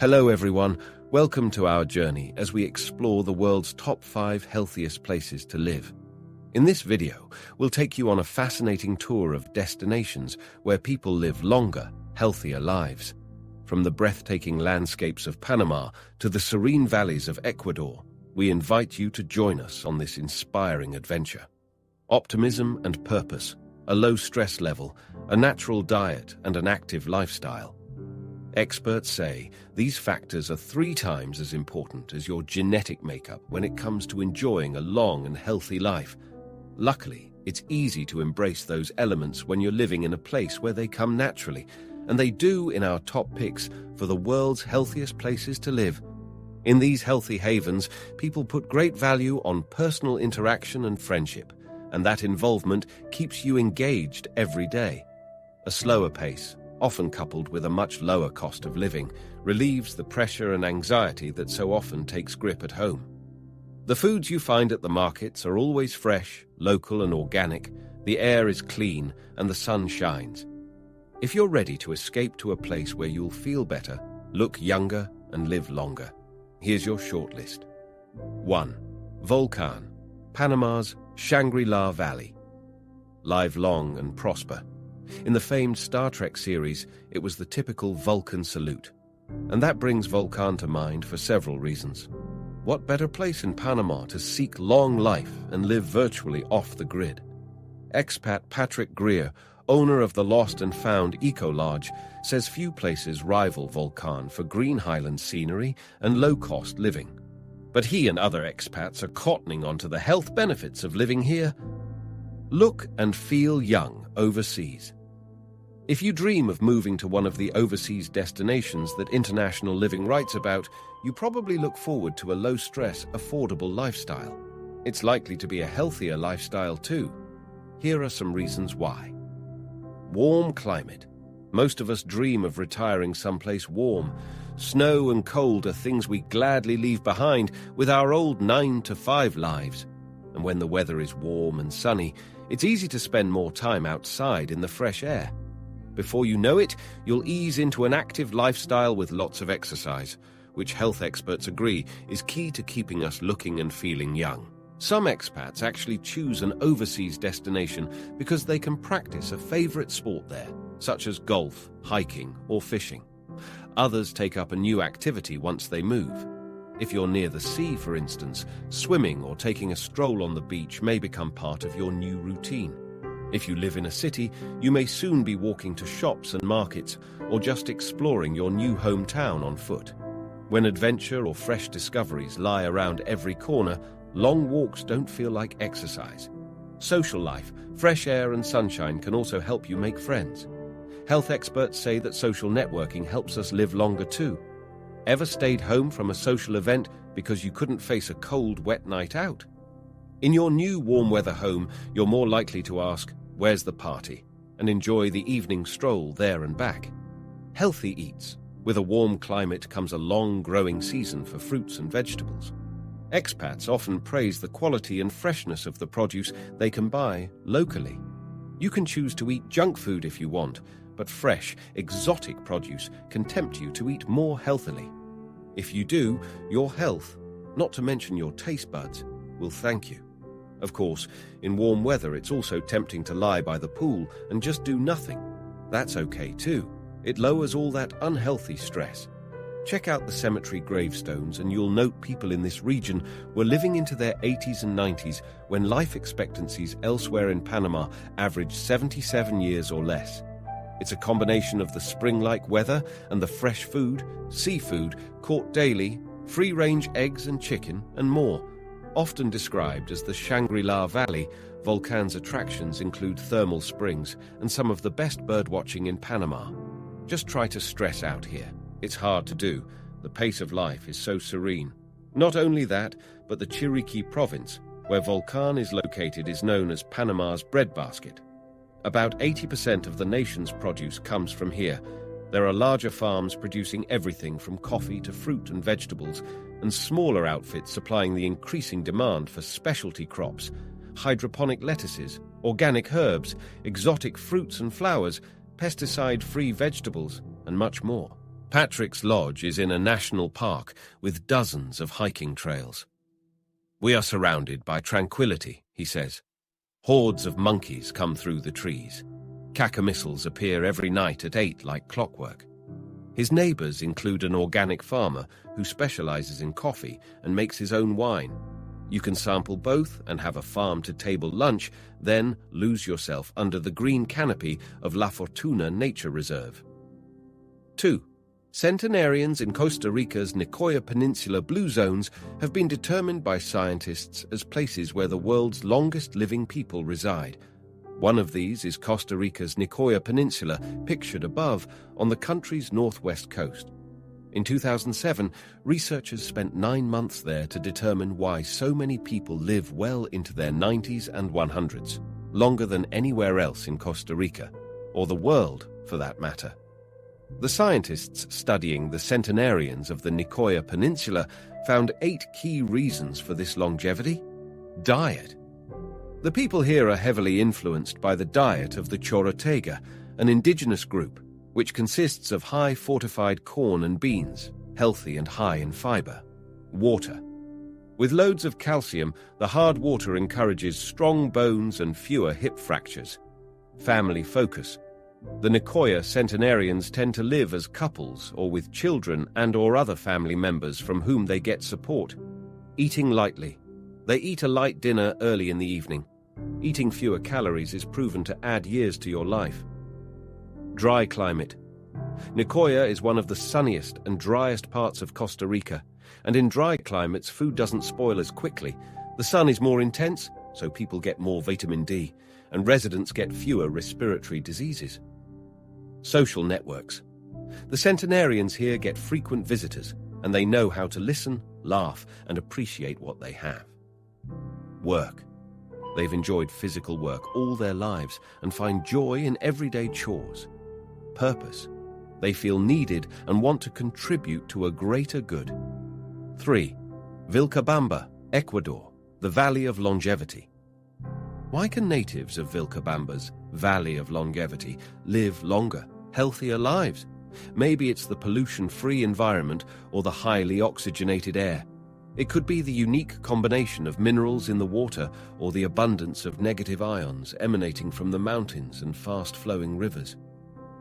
Hello everyone, welcome to our journey as we explore the world's top 5 healthiest places to live. In this video, we'll take you on a fascinating tour of destinations where people live longer, healthier lives. From the breathtaking landscapes of Panama to the serene valleys of Ecuador, we invite you to join us on this inspiring adventure. Optimism and purpose, a low stress level, a natural diet, and an active lifestyle. Experts say these factors are 3 times as important as your genetic makeup when it comes to enjoying a long and healthy life. Luckily, it's easy to embrace those elements when you're living in a place where they come naturally, and they do in our top picks for the world's healthiest places to live. In these healthy havens, people put great value on personal interaction and friendship, and that involvement keeps you engaged every day. A slower pace, often coupled with a much lower cost of living, relieves the pressure and anxiety that so often takes grip at home. The foods you find at the markets are always fresh, local and organic, the air is clean, and the sun shines. If you're ready to escape to a place where you'll feel better, look younger, and live longer, here's your shortlist. 1. Volcán, Panama's Shangri-La Valley. Live long and prosper. In the famed Star Trek series, it was the typical Vulcan salute. And that brings Volcán to mind for several reasons. What better place in Panama to seek long life and live virtually off the grid? Expat Patrick Greer, owner of the Lost and Found Eco-Lodge, says few places rival Volcán for green highland scenery and low-cost living. But he and other expats are cottoning onto the health benefits of living here. Look and feel young overseas. If you dream of moving to one of the overseas destinations that International Living writes about, you probably look forward to a low-stress, affordable lifestyle. It's likely to be a healthier lifestyle too. Here are some reasons why. Warm climate. Most of us dream of retiring someplace warm. Snow and cold are things we gladly leave behind with our old 9-to-5 lives. And when the weather is warm and sunny, it's easy to spend more time outside in the fresh air. Before you know it, you'll ease into an active lifestyle with lots of exercise, which health experts agree is key to keeping us looking and feeling young. Some expats actually choose an overseas destination because they can practice a favorite sport there, such as golf, hiking, or fishing. Others take up a new activity once they move. If you're near the sea, for instance, swimming or taking a stroll on the beach may become part of your new routine. If you live in a city, you may soon be walking to shops and markets or just exploring your new hometown on foot. When adventure or fresh discoveries lie around every corner, long walks don't feel like exercise. Social life, fresh air and sunshine can also help you make friends. Health experts say that social networking helps us live longer too. Ever stayed home from a social event because you couldn't face a cold, wet night out? In your new warm weather home, you're more likely to ask, "Where's the party?" and enjoy the evening stroll there and back. Healthy eats. With a warm climate comes a long growing season for fruits and vegetables. Expats often praise the quality and freshness of the produce they can buy locally. You can choose to eat junk food if you want, but fresh, exotic produce can tempt you to eat more healthily. If you do, your health, not to mention your taste buds, will thank you. Of course, in warm weather it's also tempting to lie by the pool and just do nothing. That's okay too. It lowers all that unhealthy stress. Check out the cemetery gravestones and you'll note people in this region were living into their 80s and 90s when life expectancies elsewhere in Panama averaged 77 years or less. It's a combination of the spring-like weather and the fresh food, seafood, caught daily, free-range eggs and chicken, and more. Often described as the Shangri-La Valley, Volcán's attractions include thermal springs and some of the best birdwatching in Panama. Just try to stress out here. It's hard to do. The pace of life is so serene. Not only that, but the Chiriquí province, where Volcán is located, is known as Panama's breadbasket. About 80% of the nation's produce comes from here. There are larger farms producing everything from coffee to fruit and vegetables, and smaller outfits supplying the increasing demand for specialty crops, hydroponic lettuces, organic herbs, exotic fruits and flowers, pesticide-free vegetables, and much more. Patrick's Lodge is in a national park with dozens of hiking trails. "We are surrounded by tranquility," he says. Hordes of monkeys come through the trees. Cacomissals appear every night at 8 like clockwork. His neighbors include an organic farmer who specializes in coffee and makes his own wine. You can sample both and have a farm-to-table lunch, then lose yourself under the green canopy of La Fortuna Nature Reserve. 2. Centenarians in Costa Rica's Nicoya Peninsula blue zones have been determined by scientists as places where the world's longest living people reside. One of these is Costa Rica's Nicoya Peninsula, pictured above, on the country's northwest coast. In 2007, researchers spent 9 months there to determine why so many people live well into their 90s and 100s, longer than anywhere else in Costa Rica, or the world, for that matter. The scientists studying the centenarians of the Nicoya Peninsula found 8 key reasons for this longevity. Diet. The people here are heavily influenced by the diet of the Chorotega, an indigenous group, which consists of high fortified corn and beans, healthy and high in fiber. Water. With loads of calcium, the hard water encourages strong bones and fewer hip fractures. Family focus. The Nicoya centenarians tend to live as couples or with children and/or other family members from whom they get support. Eating lightly. They eat a light dinner early in the evening. Eating fewer calories is proven to add years to your life. Dry climate. Nicoya is one of the sunniest and driest parts of Costa Rica, and in dry climates food doesn't spoil as quickly. The sun is more intense, so people get more vitamin D, and residents get fewer respiratory diseases. Social networks. The centenarians here get frequent visitors, and they know how to listen, laugh, and appreciate what they have. Work. They've enjoyed physical work all their lives and find joy in everyday chores. Purpose. They feel needed and want to contribute to a greater good. 3. Vilcabamba, Ecuador, the Valley of Longevity. Why can natives of Vilcabamba's Valley of Longevity live longer, healthier lives? Maybe it's the pollution-free environment or the highly oxygenated air. It could be the unique combination of minerals in the water or the abundance of negative ions emanating from the mountains and fast-flowing rivers.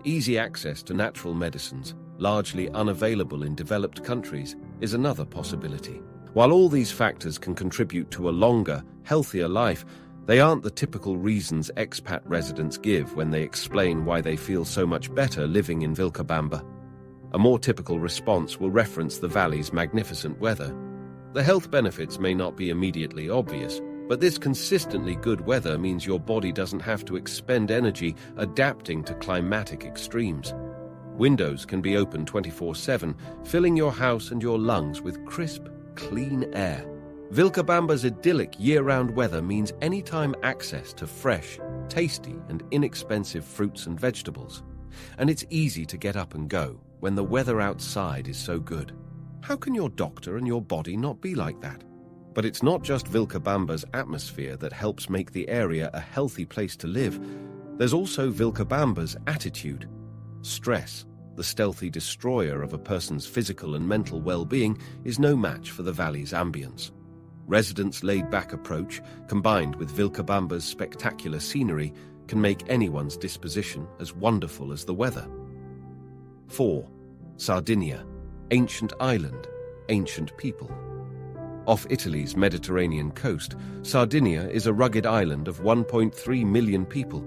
Easy access to natural medicines, largely unavailable in developed countries, is another possibility. While all these factors can contribute to a longer, healthier life, they aren't the typical reasons expat residents give when they explain why they feel so much better living in Vilcabamba. A more typical response will reference the valley's magnificent weather. The health benefits may not be immediately obvious, but this consistently good weather means your body doesn't have to expend energy adapting to climatic extremes. Windows can be open 24/7, filling your house and your lungs with crisp, clean air. Vilcabamba's idyllic year-round weather means anytime access to fresh, tasty, and inexpensive fruits and vegetables. And it's easy to get up and go when the weather outside is so good. How can your doctor and your body not be like that? But it's not just Vilcabamba's atmosphere that helps make the area a healthy place to live. There's also Vilcabamba's attitude. Stress, the stealthy destroyer of a person's physical and mental well-being, is no match for the valley's ambience. Residents' laid-back approach, combined with Vilcabamba's spectacular scenery, can make anyone's disposition as wonderful as the weather. 4. Sardinia, ancient island, ancient people. Off Italy's Mediterranean coast, Sardinia is a rugged island of 1.3 million people.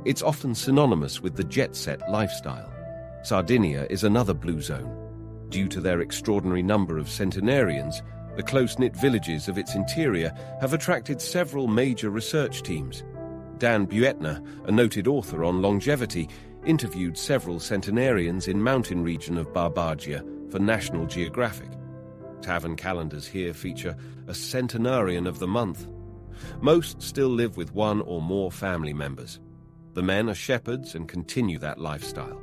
It's often synonymous with the jet-set lifestyle. Sardinia is another blue zone. Due to their extraordinary number of centenarians, the close-knit villages of its interior have attracted several major research teams. Dan Buettner, a noted author on longevity, interviewed several centenarians in mountain region of Barbagia for National Geographic. Tavern calendars here feature a centenarian of the month. Most still live with one or more family members. The men are shepherds and continue that lifestyle.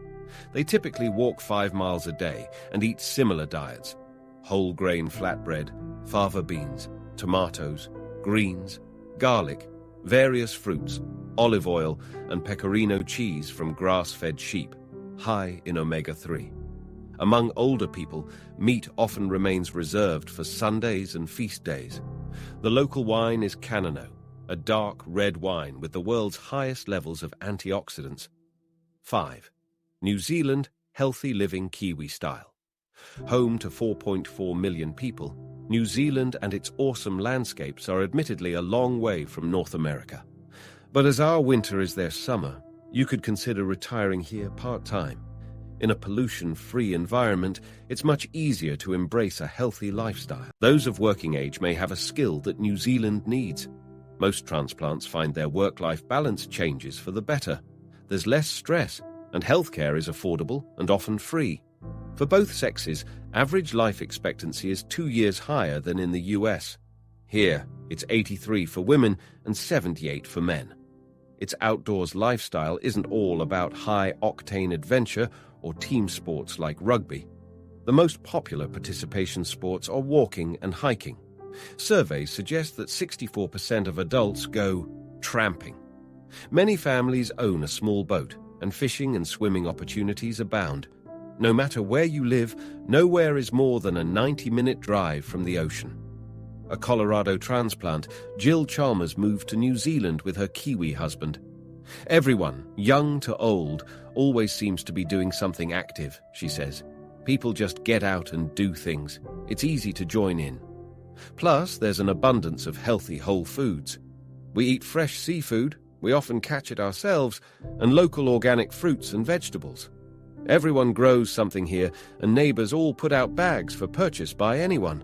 They typically walk 5 miles a day and eat similar diets: whole grain flatbread, fava beans, tomatoes, greens, garlic, various fruits, olive oil, and pecorino cheese from grass-fed sheep, high in omega-3. Among older people, meat often remains reserved for Sundays and feast days. The local wine is Canano, a dark red wine with the world's highest levels of antioxidants. 5. New Zealand Healthy Living Kiwi-Style. Home to 4.4 million people, New Zealand and its awesome landscapes are admittedly a long way from North America. But as our winter is their summer, you could consider retiring here part-time. In a pollution-free environment, it's much easier to embrace a healthy lifestyle. Those of working age may have a skill that New Zealand needs. Most transplants find their work-life balance changes for the better. There's less stress, and healthcare is affordable and often free. For both sexes, average life expectancy is 2 years higher than in the US. Here, it's 83 for women and 78 for men. Its outdoors lifestyle isn't all about high-octane adventure or team sports like rugby. The most popular participation sports are walking and hiking. Surveys suggest that 64% of adults go tramping. Many families own a small boat, and fishing and swimming opportunities abound. No matter where you live, nowhere is more than a 90-minute drive from the ocean. A Colorado transplant, Jill Chalmers moved to New Zealand with her Kiwi husband. Everyone, young to old, always seems to be doing something active, she says. People just get out and do things. It's easy to join in. Plus, there's an abundance of healthy whole foods. We eat fresh seafood, we often catch it ourselves, and local organic fruits and vegetables. Everyone grows something here, and neighbors all put out bags for purchase by anyone.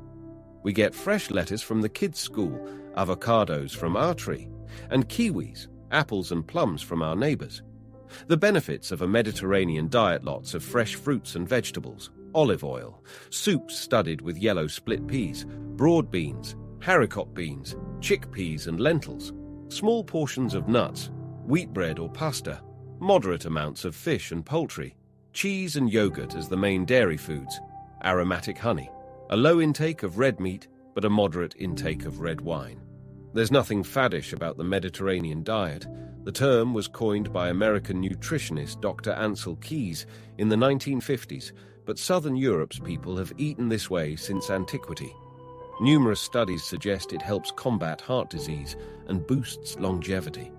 We get fresh lettuce from the kids' school, avocados from our tree, and kiwis, apples and plums from our neighbors. The benefits of a Mediterranean diet: lots of fresh fruits and vegetables, olive oil, soups studded with yellow split peas, broad beans, haricot beans, chickpeas and lentils, small portions of nuts, wheat bread or pasta, moderate amounts of fish and poultry, cheese and yogurt as the main dairy foods, aromatic honey, a low intake of red meat, but a moderate intake of red wine. There's nothing faddish about the Mediterranean diet. The term was coined by American nutritionist Dr. Ansel Keys in the 1950s, but Southern Europe's people have eaten this way since antiquity. Numerous studies suggest it helps combat heart disease and boosts longevity.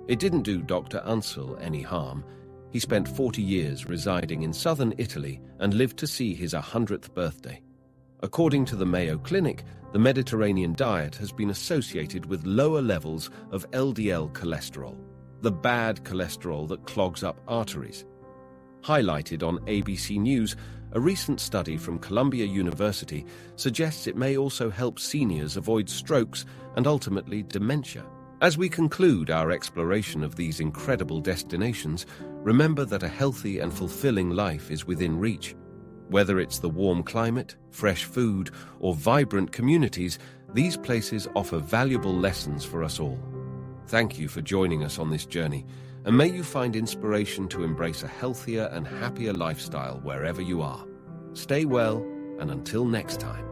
It didn't do Dr. Ansel any harm. He spent 40 years residing in southern Italy and lived to see his 100th birthday. According to the Mayo Clinic, the Mediterranean diet has been associated with lower levels of LDL cholesterol, the bad cholesterol that clogs up arteries. Highlighted on ABC News, a recent study from Columbia University suggests it may also help seniors avoid strokes and ultimately dementia. As we conclude our exploration of these incredible destinations, remember that a healthy and fulfilling life is within reach. Whether it's the warm climate, fresh food, or vibrant communities, these places offer valuable lessons for us all. Thank you for joining us on this journey, and may you find inspiration to embrace a healthier and happier lifestyle wherever you are. Stay well, and until next time.